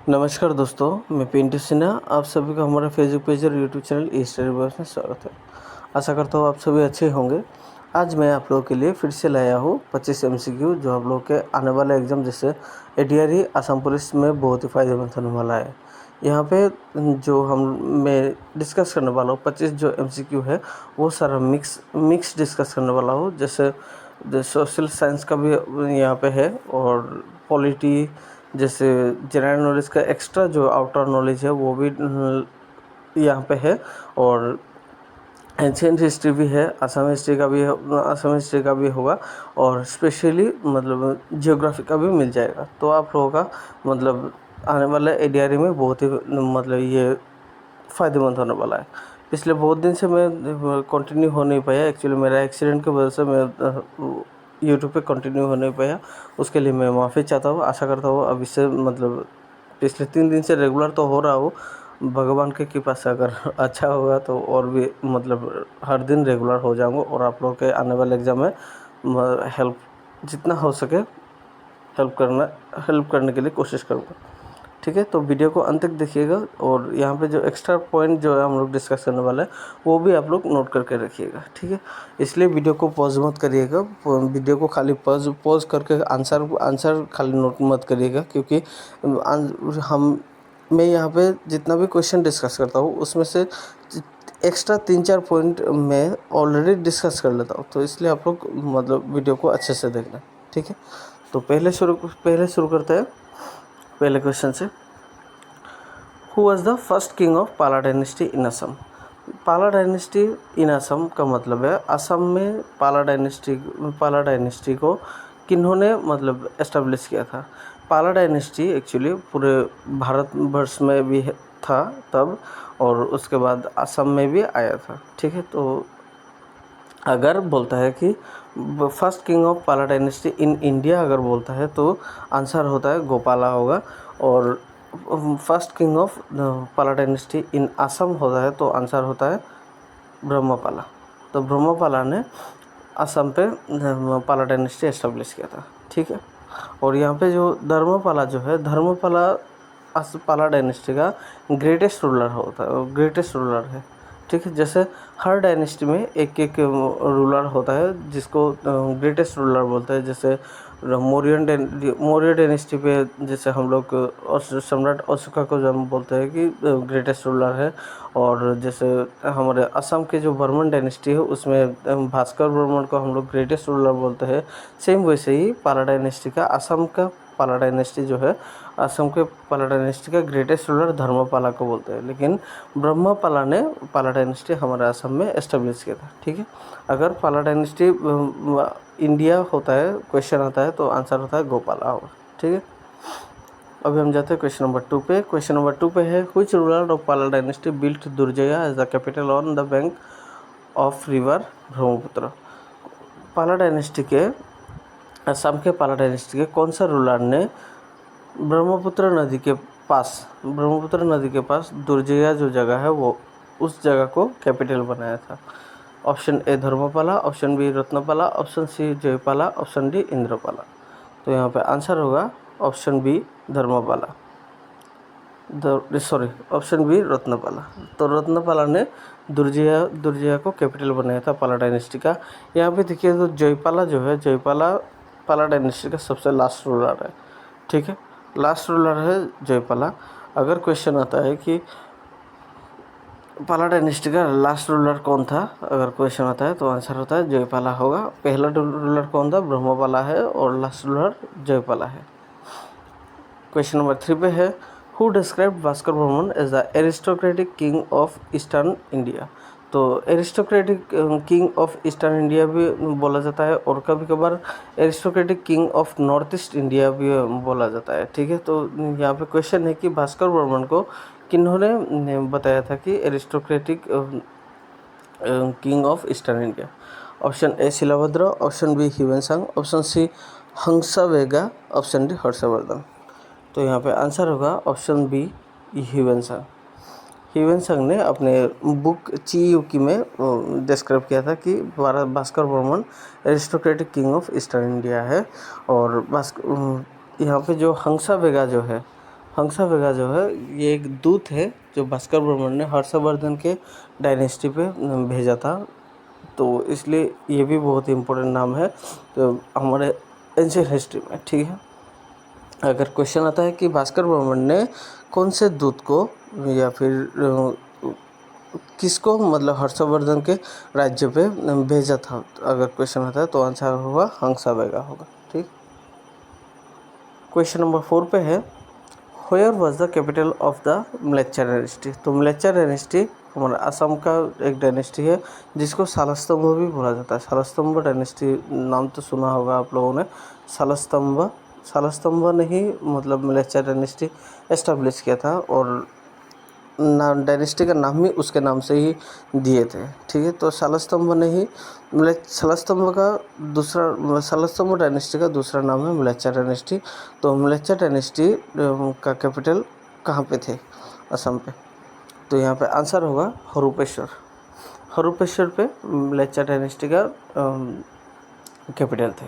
नमस्कार दोस्तों, मैं पिंटू सिन्हा। आप सभी का हमारे फेसबुक पेज और यूट्यूब चैनल ई स्टडी बॉक्स में स्वागत है। आशा करता हूँ आप सभी अच्छे होंगे। आज मैं आप लोगों के लिए फिर से लाया हूँ 25 MCQ जो आप लोगों के आने वाले एग्ज़ाम जैसे ADRE असम पुलिस में बहुत ही फ़ायदेमंद होने वाला है। यहाँ पे जो मैं डिस्कस करने वाला हूँ 25 जो MCQ है वो सारा मिक्स डिस्कस करने वाला हूँ। जैसे सोशल साइंस का भी यहाँ पे है और पॉलिटी जैसे जनरल नॉलेज का एक्स्ट्रा जो आउटर नॉलेज है वो भी यहाँ पे है और एंशिएंट हिस्ट्री भी है, असम हिस्ट्री का भी है, असम हिस्ट्री का भी होगा और स्पेशली मतलब जियोग्राफी का भी मिल जाएगा। तो आप लोगों का मतलब आने वाले ADRE में बहुत ही मतलब ये फ़ायदेमंद होने वाला है। पिछले बहुत दिन से मैं कंटिन्यू हो नहीं पाया, एक्चुअली मेरा एक्सीडेंट की वजह से मैं यूट्यूब पे कंटिन्यू हो नहीं पाया। उसके लिए मैं माफ़ी चाहता हूँ। आशा करता हूँ अब इससे मतलब पिछले 3 दिन से रेगुलर तो हो रहा हूँ। भगवान की कृपा से अगर अच्छा होगा तो और भी मतलब हर दिन रेगुलर हो जाऊँगा और आप लोगों के आने वाले एग्ज़ाम में हेल्प जितना हो सके हेल्प करने के लिए कोशिश करूँगा। ठीक है, तो वीडियो को अंत तक देखिएगा और यहाँ पे जो एक्स्ट्रा पॉइंट जो है हम लोग डिस्कस करने वाले हैं वो भी आप लोग नोट करके रखिएगा। ठीक है, इसलिए वीडियो को पॉज मत करिएगा। वीडियो को खाली पॉज करके आंसर खाली नोट मत करिएगा, क्योंकि मैं यहाँ पे जितना भी क्वेश्चन डिस्कस करता हूँ उसमें से एक्स्ट्रा 3-4 पॉइंट मैं ऑलरेडी डिस्कस कर लेता हूँ। तो इसलिए आप लोग मतलब वीडियो को अच्छे से देखना। ठीक है, तो पहले शुरू करते हैं पहले क्वेश्चन से। Who was the first king of Pala dynasty in Assam? पाला डायनेस्टी इन असम का मतलब है असम में पाला डायनेस्टी को किन्होंने मतलब एस्टेब्लिश किया था। पाला डायनेस्टी एक्चुअली पूरे भारतवर्ष में भी था तब, और उसके बाद असम में भी आया था। ठीक है, तो अगर बोलता है कि first king of Pala dynasty in India अगर बोलता है तो आंसर होता है गोपाला होगा, और first king of Pala dynasty in Assam होता है तो आंसर होता है ब्रह्मपाला। तो ब्रह्मपाला ने असम पे पाला डायनेस्टी एस्टेब्लिश किया था। ठीक है, और यहाँ पे जो धर्मपाला पाला डायनेस्टी का ग्रेटेस्ट रूलर है। ठीक है, जैसे हर डायनेस्टी में एक एक रूलर होता है जिसको ग्रेटेस्ट रूलर बोलते हैं। जैसे मौर्य डायनेस्टी पे जैसे हम लोग सम्राट अशोका को जो हम बोलते हैं कि ग्रेटेस्ट रूलर है, और जैसे हमारे असम के जो बर्मन डायनेस्टी है उसमें भास्कर बर्मन को हम लोग ग्रेटेस्ट रूलर बोलते हैं। सेम वैसे ही पाला डायनेस्टी का पाला डायनेस्टी जो है असम के पाला डायनेस्टी का ग्रेटेस्ट रूलर धर्मपाला को बोलते हैं, लेकिन ब्रह्मपाला ने पाला डायनेस्टी हमारे असम में एस्टेब्लिश किया था। ठीक है, अगर पाला डायनेस्टी इंडिया होता है क्वेश्चन आता है तो आंसर होता है गोपाला होगा। ठीक है, अभी हम जाते हैं क्वेश्चन नंबर 2 पे। क्वेश्चन नंबर 2 पे है which ruler of Pala dynasty built Durjaya as the capital on the bank of river Brahmaputra? Pala dynasty के असम के पाला डायनेस्टी के कौन सा रूलर ने ब्रह्मपुत्र नदी के पास दुर्जया जो जगह है वो उस जगह को कैपिटल बनाया था? Option A Dharmapala, option B Ratnapala, option C Jayapala, option D Indrapala. तो यहाँ पे आंसर होगा option B Dharmapala, option B Ratnapala. तो रत्नपाला ने दुर्जया को कैपिटल बनाया था पाला डायनेस्टी का। यहाँ पे देखिए तो जयपाला पाला डायनेस्टी का सबसे लास्ट रूलर है। ठीक है, लास्ट रूलर है जयपाला। अगर क्वेश्चन आता है कि पाला डायनेस्टी का लास्ट रूलर कौन था, अगर क्वेश्चन आता है तो आंसर होता है जयपाला होगा। पहला रूलर कौन था? ब्रह्मपाला है, और लास्ट रूलर जयपाला है। क्वेश्चन नंबर 3 पे है who describe Bhaskar Barman as the aristocratic king of eastern India? तो aristocratic king of eastern India भी बोला जाता है, और कभी कभार aristocratic king of north east India भी बोला जाता है। ठीक है, तो यहाँ पे क्वेश्चन है कि भास्कर बर्मन को किन्होंने बताया था कि aristocratic king of eastern India? Option A Shilabhadra, option B Hiuen option C Hamsavega, option D Harshavardhan. तो यहाँ पे आंसर होगा ऑप्शन बी ह्यूएन सांग ने अपने बुक चियुकी में डिस्क्राइब किया था कि Bhaskar Barman aristocratic king of eastern India है, और यहाँ पे जो हंसा वेगा जो है ये एक दूत है जो भास्कर बर्मन ने हर्षवर्धन के डायनेस्टी पे भेजा था, तो इसलिए ये भी बहुत ही इम्पोर्टेंट नाम है तो हमारे एंशिएंट हिस्ट्री में। ठीक है, अगर क्वेश्चन आता है कि भास्कर बर्मन ने कौन से दूत को या फिर किसको मतलब हर्षवर्धन के राज्य पे भेजा था, अगर क्वेश्चन आता है तो आंसर होगा हंसा वेगा होगा। ठीक, क्वेश्चन नंबर 4 पे है, where was the capital of the Mlechchha dynasty. तो म्लेच्छा डायनेस्टी हमारा असम का एक डायनेस्टी है जिसको शालस्तंभ भी बोला जाता है। शालस्तंभ डायनेस्टी नाम तो सुना होगा आप लोगों ने। शालस्तंभ ने ही मतलब म्लेच्छा डायनेस्टी एस्टेब्लिश किया था और नाम डायनेस्टी का नाम ही उसके नाम से ही दिए थे। ठीक है, तो शालस्तंभ ने ही शालस्तंभ डायनेस्टी का दूसरा नाम है म्लेच्छा डायनेस्टी। तो म्लेच्छा डायनेस्टी का कैपिटल कहाँ पे थे असम पे, तो यहाँ पे आंसर होगा हरुपेश्वर पे म्लेच्छा डायनेस्टी का कैपिटल थे।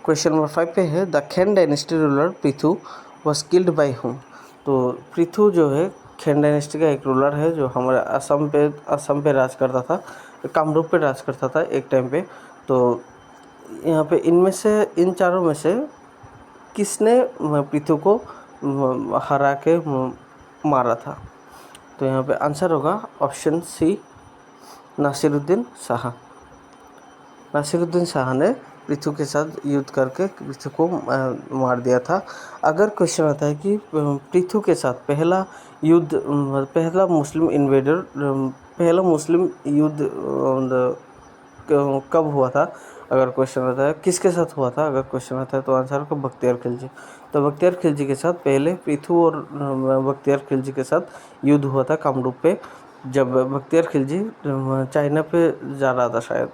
क्वेश्चन नंबर 5 पे है, द खेन dynasty ruler Prithu was killed by whom. तो पृथु जो है खेन डायनेस्टी का एक रूलर है जो हमारे असम पे राज करता था, कामरूप पे राज करता था एक टाइम पे। तो यहाँ पे इन चारों में से किसने पृथु को हरा के मारा था, तो यहाँ पे आंसर होगा ऑप्शन सी नासिरुद्दीन शाह ने पृथु के साथ युद्ध करके पृथु को मार दिया था। अगर क्वेश्चन आता है कि पृथु के साथ पहला मुस्लिम युद्ध कब हुआ था, अगर क्वेश्चन आता है किसके साथ हुआ था, अगर क्वेश्चन आता है तो आंसर होगा बख्तियार खिलजी। तो बख्तियार खिलजी के साथ पहले पृथु और बख्तियार खिलजी के साथ युद्ध हुआ था कामरूप पे। जब बख्तियार खिलजी चाइना पे जा रहा था, शायद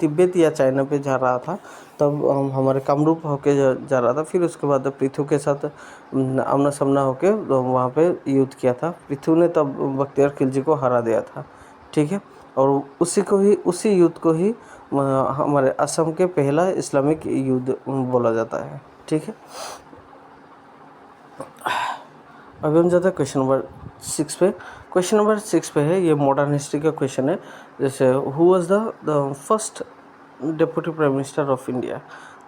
तिब्बत या चाइना पे जा रहा था, तब हमारे कामरूप होके जा रहा था। फिर उसके बाद पृथु के साथ आमना सामना होके वहाँ पे युद्ध किया था। पृथु ने तब बख्तियार खिलजी को हरा दिया था। ठीक है, और उसी युद्ध को ही हमारे असम के पहला इस्लामिक युद्ध बोला जाता है। ठीक है, अभी हम जाते हैं क्वेश्चन नंबर 6 पे। क्वेश्चन नंबर 6 पे है, ये मॉडर्न हिस्ट्री का क्वेश्चन है। जैसे who was the first deputy prime minister of India.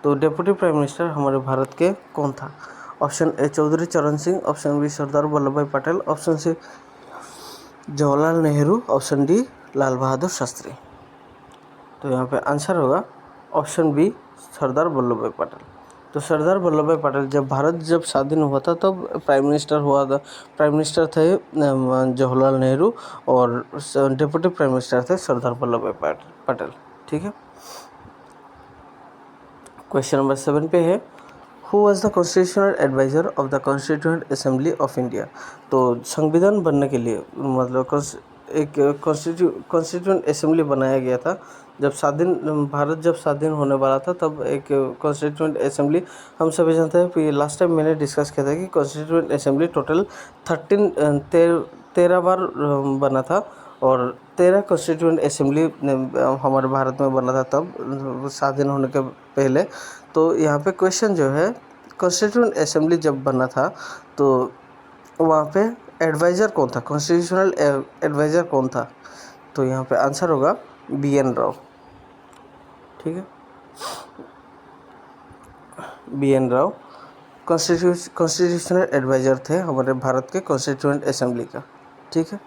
तो डेप्यूटी प्राइम मिनिस्टर हमारे भारत के कौन था? Option A Chaudhary Charan Singh, option B Sardar Vallabh Bhai Patel, option C Jawaharlal Nehru, option D Lal Bahadur Shastri. तो यहाँ पे आंसर होगा ऑप्शन बी सरदार वल्लभ भाई पटेल। तो सरदार वल्लभ भाई पटेल जब स्वाधीन हुआ था तब प्राइम मिनिस्टर थे जवाहरलाल नेहरू और डिप्टी प्राइम मिनिस्टर थे सरदार वल्लभ भाई पटेल। ठीक है, क्वेश्चन नंबर 7 पे है, who was the constitutional adviser of the constituent assembly of India. तो संविधान बनने के लिए मतलब एक कॉन्स्टिट्यूएंट असेंबली बनाया गया था भारत जब स्वाधीन होने वाला था, तब एक कॉन्स्टिट्यूएंट असेंबली, हम सभी जानते हैं कि लास्ट टाइम मैंने डिस्कस किया था कि कॉन्स्टिट्यूएंट असेंबली टोटल 13 बार बना था और 13 कॉन्स्टिट्यूएंट असेंबली हमारे भारत में बना था तब स्वाधीन होने के पहले। तो यहाँ पे क्वेश्चन जो है, कॉन्स्टिट्यूएंट असेंबली जब बना था तो वहाँ पे एडवाइज़र कौन था, कॉन्स्टिट्यूशनल एडवाइज़र कौन था? तो यहाँ पे आंसर होगा BN राव। ठीक है, BN राव कॉन्स्टिट्यूशनल एडवाइज़र थे हमारे भारत के कॉन्स्टिट्यूएंट असेंबली का। ठीक है,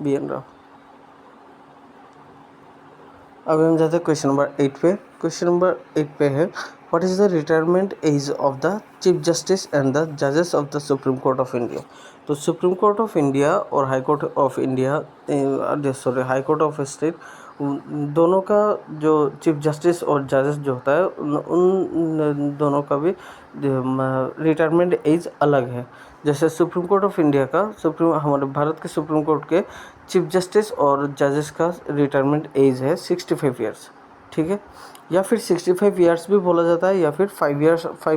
BN राव। अब हम जाते हैं क्वेश्चन नंबर 8 पे। क्वेश्चन नंबर 8 पे है, what is the retirement age of the chief justice and the जजेस of the supreme court of India. तो सुप्रीम कोर्ट ऑफ इंडिया और हाई कोर्ट ऑफ स्टेट, दोनों का जो चीफ जस्टिस और जजेस जो होता है उन दोनों का भी रिटायरमेंट एज अलग है। जैसे सुप्रीम कोर्ट ऑफ इंडिया का हमारे भारत के सुप्रीम कोर्ट के चीफ जस्टिस और जजेस का रिटायरमेंट एज है 65 ईयर्स। ठीक है, या फिर 65 ईयर्स भी बोला जाता है या फिर 5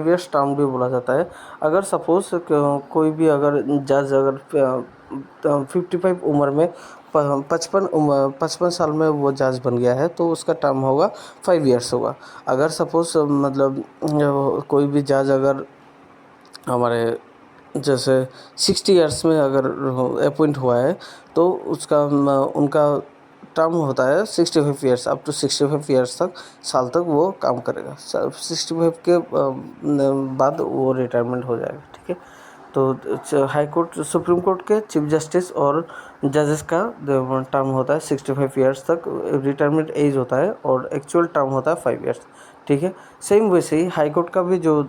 ईयर्स टर्म भी बोला जाता है। अगर सपोज़ कोई भी अगर जज 55 उम्र में 55 साल में वो जज बन गया है तो उसका टर्म होगा 5 ईयर्स होगा। अगर सपोज़ मतलब कोई भी जज अगर हमारे जैसे 60 ईयर्स में अगर अपॉइंट हुआ है तो उनका टर्म होता है 65 ईयर्स, अप टू 65 ईयर्स तक साल तक वो काम करेगा। 65 के बाद वो रिटायरमेंट हो जाएगा। ठीक है, तो हाई कोर्ट सुप्रीम कोर्ट के चीफ जस्टिस और जजेस का टर्म होता है 65 ईयर्स तक, रिटायरमेंट एज होता है, और एक्चुअल टर्म होता है 5 ईयर्स। ठीक है, सेम वैसे ही हाई कोर्ट का भी जो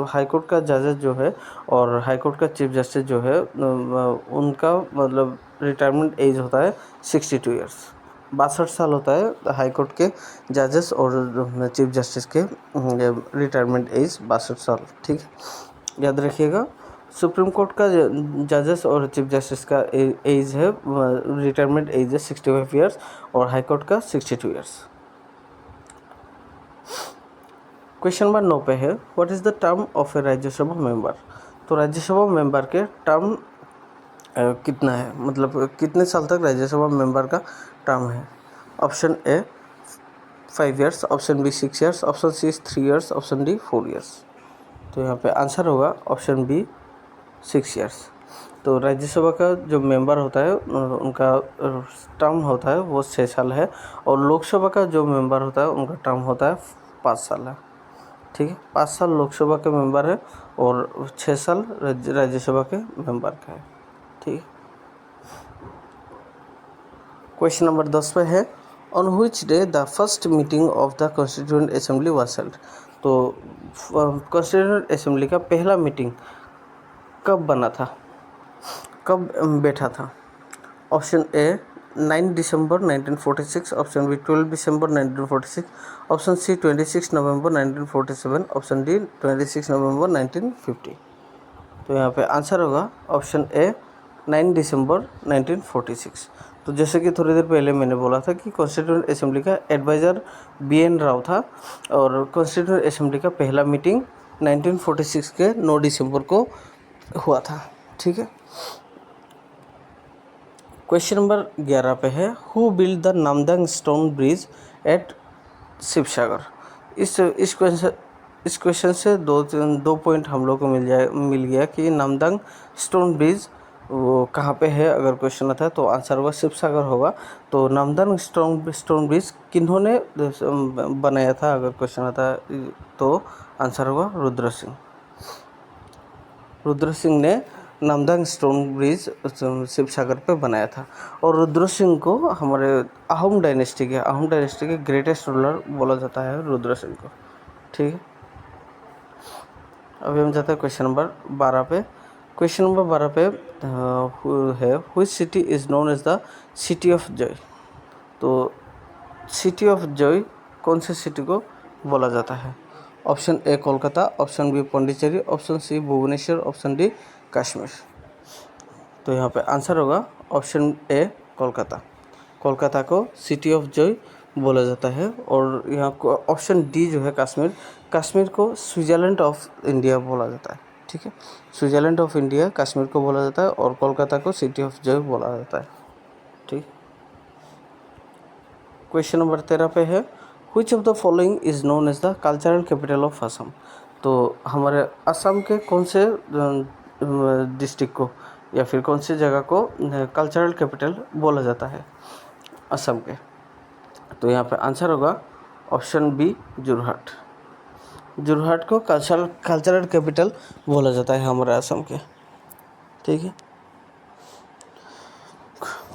हाई कोर्ट का जजेस जो है और हाई कोर्ट का चीफ जस्टिस जो है उनका मतलब रिटायरमेंट एज होता है 62 ईयर्स, 62 साल होता है हाई कोर्ट के जजेस और चीफ जस्टिस के रिटायरमेंट एज 62 साल। ठीक है, याद रखिएगा। सुप्रीम कोर्ट का जजेस और चीफ जस्टिस का एज है रिटायरमेंट एज है 65 ईयर्स और हाई कोर्ट का 62 ईयर्स। क्वेश्चन नंबर 9 पे है, what is the term of A Rajya Sabha member. तो राज्यसभा मेंबर के टर्म कितना है, मतलब कितने साल तक राज्यसभा मेंबर का टर्म है। Option A 5 years, option B 6 years, option C 3 years, option D 4 years. तो यहाँ पे आंसर होगा ऑप्शन बी 6 ईयर्स। तो राज्यसभा का जो मेंबर होता है उनका टर्म होता है वो 6 साल है, और लोकसभा का जो मेंबर होता है उनका टर्म होता है 5 साल है। ठीक है, 5 साल लोकसभा के मेंबर है और 6 साल राज्यसभा के मेंबर का है। ठीक है, क्वेश्चन नंबर 10 पे है, on which day the first meeting of the constituent assembly was held. तो कॉन्स्टिट्यूएंट असेंबली का पहला मीटिंग कब बना था, कब बैठा था। ऑप्शन ए 9 दिसंबर 1946, ऑप्शन बी 12 दिसंबर 1946, ऑप्शन सी 26 नवंबर 1947, ऑप्शन डी 26 नवंबर 1950। तो यहाँ पे आंसर होगा ऑप्शन ए 9 दिसंबर 1946। तो जैसे कि थोड़ी देर पहले मैंने बोला था कि कॉन्स्टिट्यूएंट असेंबली का एडवाइज़र BN राव था, और कॉन्स्टिट्यूएंट असेंबली का पहला मीटिंग 1946 के 9 दिसंबर को हुआ था। ठीक है, क्वेश्चन नंबर 11 पे है, who build the Namdang stone bridge at Sivasagar. इस क्वेश्चन से दो पॉइंट हम लोग को मिल गया कि नामदंग स्टोन ब्रिज वो कहाँ पे है। अगर क्वेश्चन आता है तो आंसर होगा शिवसागर होगा। तो नामदंग स्टोन ब्रिज किन्होंने बनाया था, अगर क्वेश्चन आता है तो आंसर होगा रुद्र सिंह। रुद्र सिंह ने नामदंग स्टोन ब्रिज शिवसागर पे बनाया था, और रुद्र सिंह को हमारे अहोम डायनेस्टी के ग्रेटेस्ट रूलर बोला जाता है रुद्र सिंह को। ठीक है, अभी हम जाते हैं क्वेश्चन नंबर 12 पे। क्वेश्चन नंबर 12 पे है, which city is known as the city of joy. तो सिटी ऑफ जॉय कौन सी सिटी को बोला जाता है। Option A Kolkata, option B Pondicherry, option C Bhubaneswar, option D Kashmir. तो यहाँ पे आंसर होगा ऑप्शन ए कोलकाता। कोलकाता को सिटी ऑफ जॉय बोला जाता है। और यहाँ को ऑप्शन डी जो है कश्मीर को स्विट्ज़रलैंड ऑफ इंडिया बोला जाता है। ठीक है, स्विट्ज़रलैंड ऑफ इंडिया कश्मीर को बोला जाता है, और कोलकाता को सिटी ऑफ जॉय बोला जाता है। ठीक, क्वेश्चन नंबर 13 पे है, which of the following is known as the cultural capital of Assam. तो हमारे असम के कौन से डिस्ट्रिक्ट को या फिर कौन सी जगह को कल्चरल कैपिटल बोला जाता है असम के। तो यहाँ पे आंसर होगा ऑप्शन बी जोरहाट। जोरहाट को कल्चरल कैपिटल बोला जाता है हमारे असम के। ठीक है,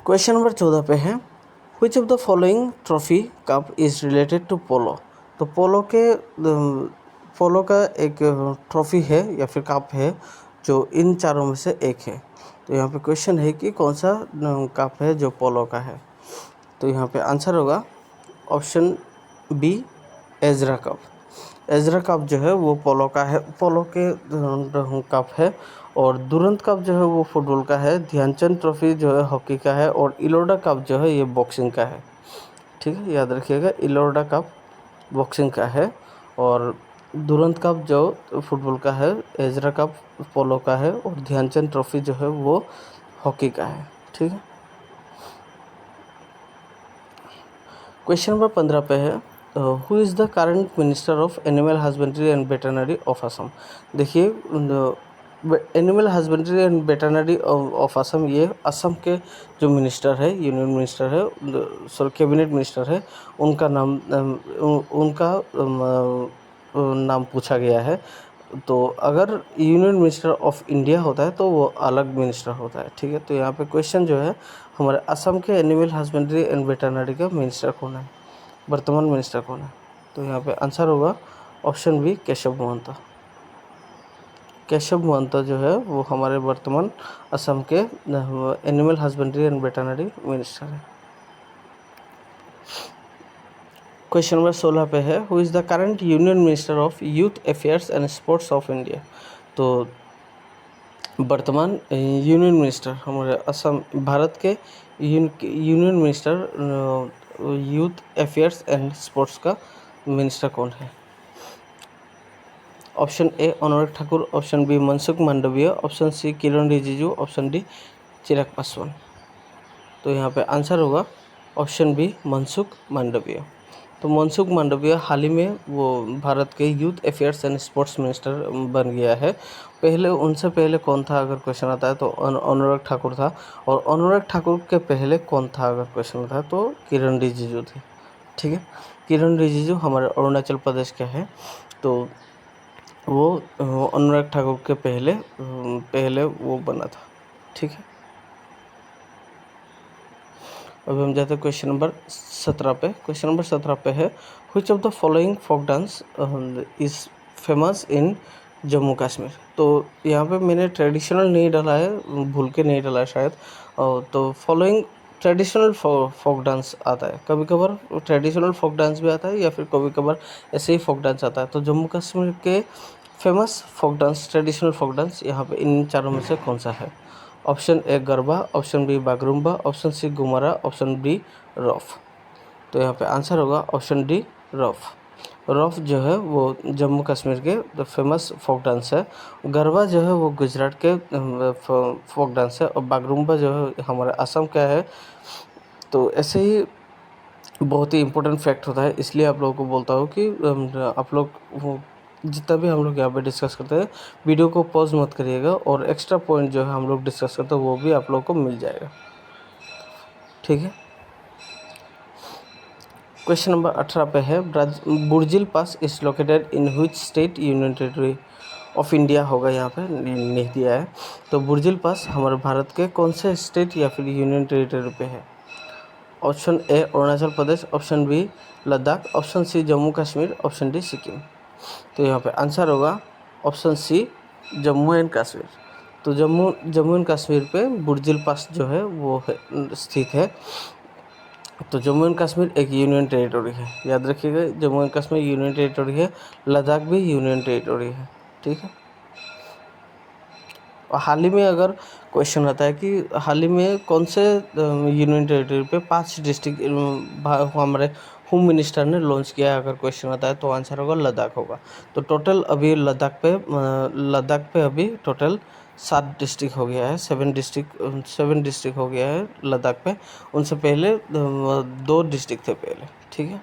क्वेश्चन नंबर 14 पे है, which of the following trophy cup is related to polo. तो पोलो का एक ट्रॉफी है या फिर कप है जो इन चारों में से एक है। तो यहाँ पे क्वेश्चन है कि कौन सा कप है जो पोलो का है। तो यहाँ पे आंसर होगा ऑप्शन बी एजरा कप। एजरा कप जो है वो पोलो का है, पोलो के कप है। और दुरंत कप जो है वो फुटबॉल का है। ध्यानचंद ट्रॉफी जो है हॉकी का है, और इलोडा कप जो है ये बॉक्सिंग का है। ठीक है, याद रखिएगा, इलोडा कप बॉक्सिंग का है, और दुरंत कप जो फुटबॉल का है, एजरा कप पोलो का है, और ध्यानचंद ट्रॉफी जो है वो हॉकी का है। ठीक है, क्वेश्चन नंबर 15 पे है, who is the current minister of animal husbandry and veterinary of Assam. देखिए, animal husbandry and veterinary of Assam, ये असम के जो मिनिस्टर है, यूनियन मिनिस्टर है, सॉरी कैबिनेट मिनिस्टर है, उनका नाम नाम पूछा गया है। तो अगर यूनियन मिनिस्टर ऑफ इंडिया होता है तो वो अलग मिनिस्टर होता है, ठीक है। तो यहाँ पे क्वेश्चन जो है, हमारे असम के एनिमल हस्बेंड्री एंड वेटरनरी का मिनिस्टर कौन है, वर्तमान मिनिस्टर कौन है। तो यहाँ पे आंसर होगा ऑप्शन बी, केशव महंता। केशव महंता जो है वो हमारे वर्तमान असम के animal husbandry and veterinary minister है। क्वेश्चन नंबर 16 पे है, who is the current union minister of youth affairs and sports of India. तो वर्तमान यूनियन मिनिस्टर हमारे असम भारत के union minister youth affairs and sports का मिनिस्टर कौन है। Option A Anurag Thakur, option B Mansukh Mandaviya, option C Kiran Rijiju, option D Chirag Paswan. तो यहाँ पे आंसर होगा ऑप्शन बी, मनसुख मांडविया। तो मनसुख मांडविया हाल ही में वो भारत के youth affairs and sports minister बन गया है। पहले उनसे पहले कौन था अगर क्वेश्चन आता है तो अनुराग ठाकुर था, और अनुराग ठाकुर के पहले कौन था अगर क्वेश्चन आता है तो किरण रिजिजू थे, ठीक है। किरण रिजिजू हमारे अरुणाचल प्रदेश के हैं। तो वो अनुराग ठाकुर के पहले वो बना था, ठीक है। अभी हम जाते हैं क्वेश्चन नंबर 17 पे। क्वेश्चन नंबर 17 पे है, which of the following folk dance is famous in Jammu Kashmir. तो यहाँ पे मैंने ट्रेडिशनल नहीं डाला है, भूल के नहीं डाला है शायद। तो फॉलोइंग ट्रेडिशनल फोक डांस आता है, कभी कभार ट्रेडिशनल फोक डांस भी आता है या फिर कभी कभार ऐसे ही फोक डांस आता है। तो जम्मू कश्मीर के famous folk dance, traditional folk dance यहाँ पे इन चारों में से कौन सा है। Option A Garba, option B Bagurumba, option C Ghumura, option D Rouf. तो यहाँ पे आंसर होगा ऑप्शन डी रॉफ। रॉफ जो है वो जम्मू कश्मीर के फेमस फोक डांस है। गरबा जो है वो गुजरात के फोक डांस है, और बागरुम्बा जो है हमारे असम का है। तो ऐसे ही बहुत ही इम्पोर्टेंट फैक्ट होता है, इसलिए आप लोगों को बोलता हूँ कि आप लोग वो जितना भी हम लोग यहाँ पे डिस्कस करते हैं, वीडियो को पॉज मत करिएगा, और एक्स्ट्रा पॉइंट जो है हम लोग डिस्कस करते हैं वो भी आप लोगों को मिल जाएगा, ठीक है। क्वेश्चन नंबर 18 पे है, Burzil pass is located in which state union territory of India होगा, यहाँ पे नहीं दिया है। तो बुर्जिल पास हमारे भारत के कौन से स्टेट या फिर यूनियन टेरिटरी पे है। Option A Arunachal Pradesh, option B Ladakh, option C Jammu Kashmir, option D Sikkim. तो यहाँ पे आंसर होगा option C, Jammu and Kashmir. तो जम्मू एंड कश्मीर पे बुर्जिल पास जो है वो स्थित है। तो जम्मू एंड कश्मीर एक यूनियन टेरिटरी है, याद रखिएगा, Jammu and Kashmir union territory है, लद्दाख भी यूनियन टेरिटरी है, ठीक है। और हाल ही में अगर क्वेश्चन आता है कि हाल ही में कौन से यूनियन टेरिटरी पे 5 डिस्ट्रिक्ट हमारे होम मिनिस्टर ने लॉन्च किया है, अगर क्वेश्चन आता है तो आंसर होगा लद्दाख होगा। तो टोटल अभी लद्दाख पे अभी टोटल 7 डिस्ट्रिक्ट हो गया है, 7 डिस्ट्रिक्ट हो गया है लद्दाख पे। उनसे पहले 2 डिस्ट्रिक्ट थे पहले, ठीक है।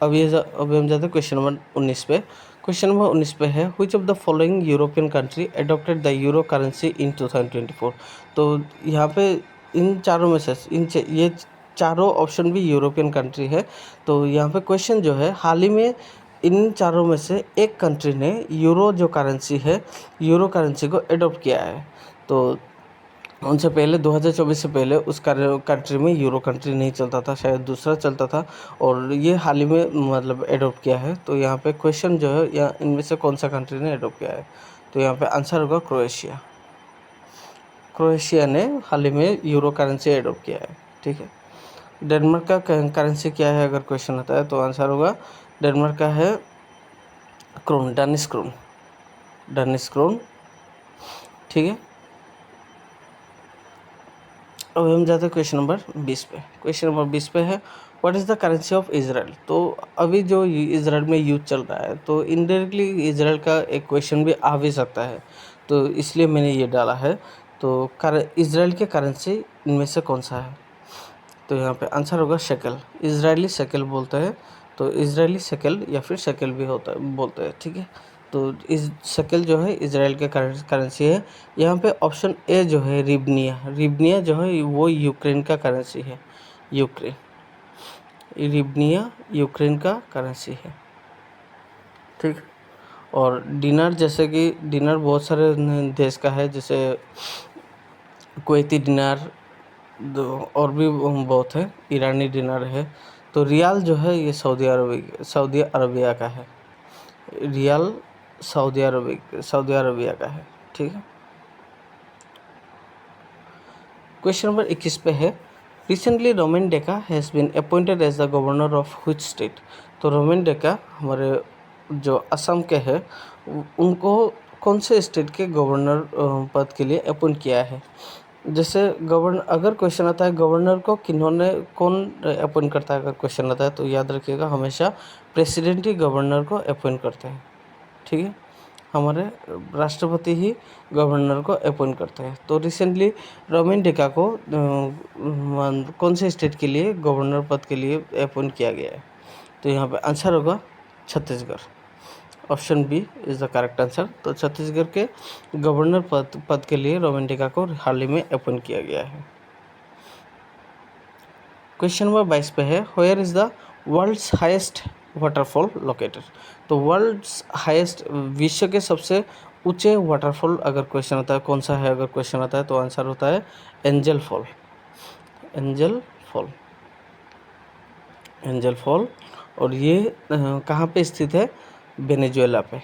अभी हम जाते हैं क्वेश्चन नंबर 19 पे। क्वेश्चन नंबर 19 पे है, which of the following European country adopted the euro currency in 2024। तो यहाँ पे इन चारों में से ये चारों ऑप्शन भी यूरोपियन कंट्री है। तो यहाँ पे क्वेश्चन जो है, हाल ही में इन चारों में से एक कंट्री ने यूरो जो करेंसी है, यूरो करेंसी को एडॉप्ट किया है। तो उनसे पहले 2024 से पहले उस कंट्री में यूरो कंट्री नहीं चलता था, शायद दूसरा चलता था, और ये हाल ही में मतलब एडॉप्ट किया है। तो यहाँ पे क्वेश्चन जो है, या इनमें से कौन सा कंट्री ने एडॉप्ट किया है। तो यहाँ पे आंसर होगा क्रोएशिया। क्रोएशिया ने हाल ही में यूरो करेंसी एडॉप्ट किया है, ठीक है। डेनमार्क का करेंसी क्या है अगर क्वेश्चन आता है तो आंसर होगा डेनमार्क का है क्रोन, डेनिश क्रोन, ठीक है। अब हम जाते हैं क्वेश्चन नंबर 20 पे। क्वेश्चन नंबर 20 पे है, what is the currency of Israel. तो अभी जो इजराइल में यूज चल रहा है, तो इनडायरेक्टली इजराइल का एक क्वेश्चन भी आ भी सकता है, तो इसलिए मैंने ये डाला है। तो इजराइल के करेंसी इनमें से कौन सा है। तो यहाँ पे आंसर होगा शेकल, इजरायली शेकल बोलते हैं। तो इजरायली शेकल या फिर शेकल भी होता है बोलते हैं, ठीक है। तो इस शेकल जो है इजराइल के करेंसी है। यहाँ पे ऑप्शन ए जो है रिबनिया, रिबनिया जो है वो यूक्रेन का करेंसी है, यूक्रेन, रिबनिया यूक्रेन का करेंसी है, ठीक। और डिनर, जैसे कि डिनर बहुत सारे देश का है, जैसे कुवैती डिनर और भी बहुत है, ईरानी डिनर है। तो रियाल जो है ये सऊदी अरबिया का है, रियाल सऊदी अरबिया का है, ठीक है। क्वेश्चन नंबर 21 पे है, recently Romen Deka has been appointed as the governor of which state. तो रोमेन डेका हमारे जो असम के हैं उनको कौन से स्टेट के गवर्नर पद के लिए अपॉइंट किया है। जैसे अगर क्वेश्चन आता है गवर्नर को कौन अपॉइंट करता है, अगर क्वेश्चन आता है तो याद रखिएगा हमेशा प्रेसिडेंट ही गवर्नर को अपॉइंट करते हैं, ठीक है। हमारे राष्ट्रपति ही गवर्नर को अपॉइंट करते हैं। तो रिसेंटली रोमेन डेका को कौन से स्टेट के लिए गवर्नर पद के लिए अपॉइंट किया गया है। तो यहाँ पे आंसर होगा Chhattisgarh, option B is the correct answer. तो छत्तीसगढ़ के गवर्नर पद के लिए रोमेन डेका को हाल ही में अपॉइंट किया गया है। क्वेश्चन नंबर 22 पे है, where is the world's highest waterfall located. तो वर्ल्ड्स हाईएस्ट, विश्व के सबसे ऊंचे वाटरफॉल अगर क्वेश्चन आता है कौन सा है, अगर क्वेश्चन आता है तो आंसर होता है Angel Fall, Angel Fall, Angel Fall. और ये कहाँ पे स्थित है, वेनेजुएला पे,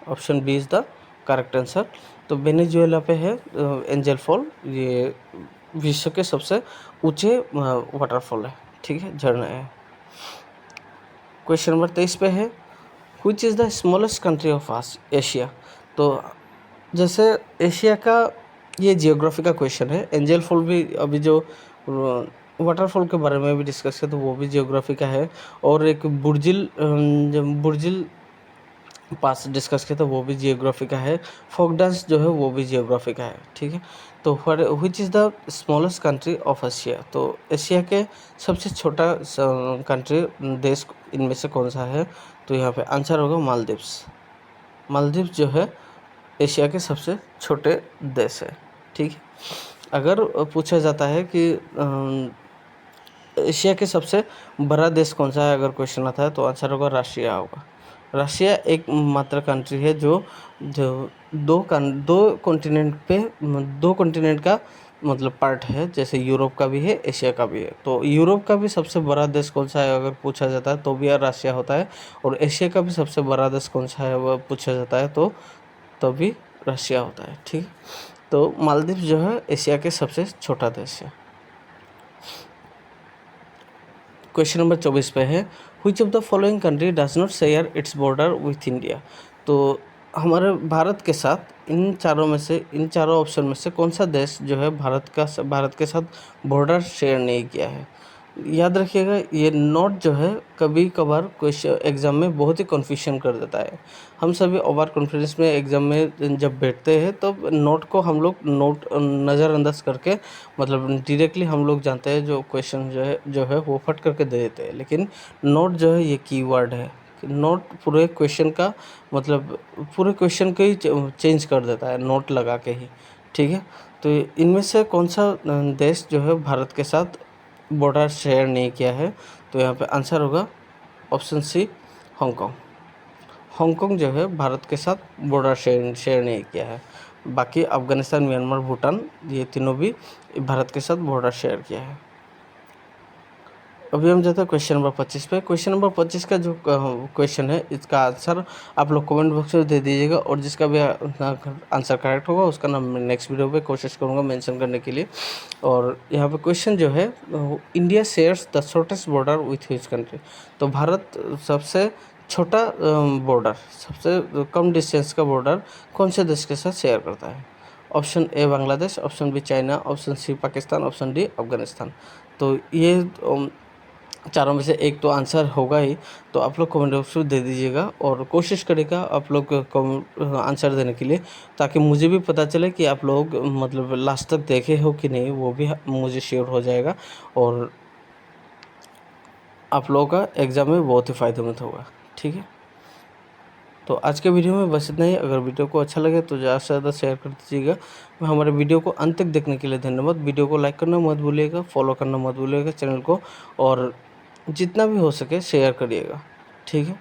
option B is the correct answer. तो वेनेजुएला पे है एंजल फॉल, ये विश्व के सबसे ऊंचे वाटरफॉल है, ठीक है, झरना है। क्वेश्चन नंबर 23 पे है, which is the smallest country of Asia. तो जैसे एशिया का ये जियोग्राफी का क्वेश्चन है, एंजल फॉल भी अभी जो वाटरफॉल के बारे में भी डिस्कस किया तो वो भी जियोग्राफी का है, और एक बुर्जिल पास डिस्कस किया तो वो भी जियोग्राफी का है, फोक डांस जो है वो भी जियोग्राफी का है, ठीक है। तो which is the smallest country of Asia. तो एशिया के सबसे छोटा कंट्री देश इनमें से कौन सा है। तो यहाँ पे आंसर होगा मालदीव्स, मालदीव्स जो है एशिया के सबसे छोटे देश है, ठीक है। अगर पूछा जाता है कि एशिया के सबसे बड़ा देश कौन सा है, अगर क्वेश्चन आता है तो आंसर होगा रशिया होगा। रशिया एक मात्र कंट्री है जो दो कॉन्टिनेंट का मतलब पार्ट है, जैसे यूरोप का भी है एशिया का भी है। तो यूरोप का भी सबसे बड़ा देश कौन सा है अगर पूछा जाता है तो भी रशिया होता है, और एशिया का भी सबसे बड़ा देश कौन सा है वह पूछा जाता है तो भी रशिया होता है, ठीक। तो मालदीव जो है एशिया के सबसे छोटा देश है। क्वेश्चन नंबर 24 पे है, which of the following country does not share its border with India. तो हमारे भारत के साथ इन चारों ऑप्शन में से कौन सा देश जो है भारत के साथ बॉर्डर शेयर नहीं किया है। याद रखिएगा ये नोट जो है कभी कभार क्वेश्चन एग्ज़ाम में बहुत ही कन्फ्यूजन कर देता है। हम सभी ओवर कॉन्फिडेंस में एग्ज़ाम में जब बैठते हैं तो नोट को हम लोग नज़रअंदाज करके मतलब डायरेक्टली हम लोग जानते हैं जो क्वेश्चन जो है वो फट करके दे देते हैं, लेकिन नोट जो है ये कीवर्ड है। नोट पूरे क्वेश्चन का मतलब पूरे क्वेश्चन को ही चेंज कर देता है नोट लगा के ही, ठीक है। तो इनमें से कौन सा देश जो है भारत के साथ बॉर्डर शेयर नहीं किया है। तो यहाँ पे आंसर होगा ऑप्शन सी हांगकांग। हांगकांग जो है भारत के साथ बॉर्डर शेयर नहीं किया है। बाकी अफगानिस्तान, म्यांमार, भूटान ये तीनों भी भारत के साथ बॉर्डर शेयर किया है। अभी हम जाते हैं क्वेश्चन नंबर 25 पे। क्वेश्चन नंबर 25 का जो क्वेश्चन है इसका आंसर आप लोग कमेंट बॉक्स में दे दीजिएगा, और जिसका भी आंसर करेक्ट होगा उसका नाम मैं नेक्स्ट वीडियो पे कोशिश करूँगा मेंशन करने के लिए। और यहाँ पे क्वेश्चन जो है, India shares the shortest border with which country. तो भारत सबसे छोटा बॉर्डर, सबसे कम डिस्टेंस का बॉर्डर कौन से देश के साथ शेयर करता है। Option A Bangladesh, option B China, option C Pakistan, option D Afghanistan. तो ये चारों में से एक तो आंसर होगा ही। तो आप लोग कमेंट बॉक्स में दे दीजिएगा और कोशिश करेगा आप लोग आंसर देने के लिए, ताकि मुझे भी पता चले कि आप लोग मतलब लास्ट तक देखे हो कि नहीं, वो भी मुझे श्योर हो जाएगा। और आप लोगों का एग्ज़ाम में बहुत ही फ़ायदेमंद होगा। ठीक है, तो आज के वीडियो में बस इतना ही। अगर वीडियो को अच्छा लगे तो ज़्यादा से ज़्यादा शेयर कर दीजिएगा। हमारे वीडियो को अंत तक देखने के लिए धन्यवाद। वीडियो को लाइक करना मत भूलिएगा, फॉलो करना मत भूलिएगा चैनल को, और जितना भी हो सके शेयर करिएगा। ठीक है।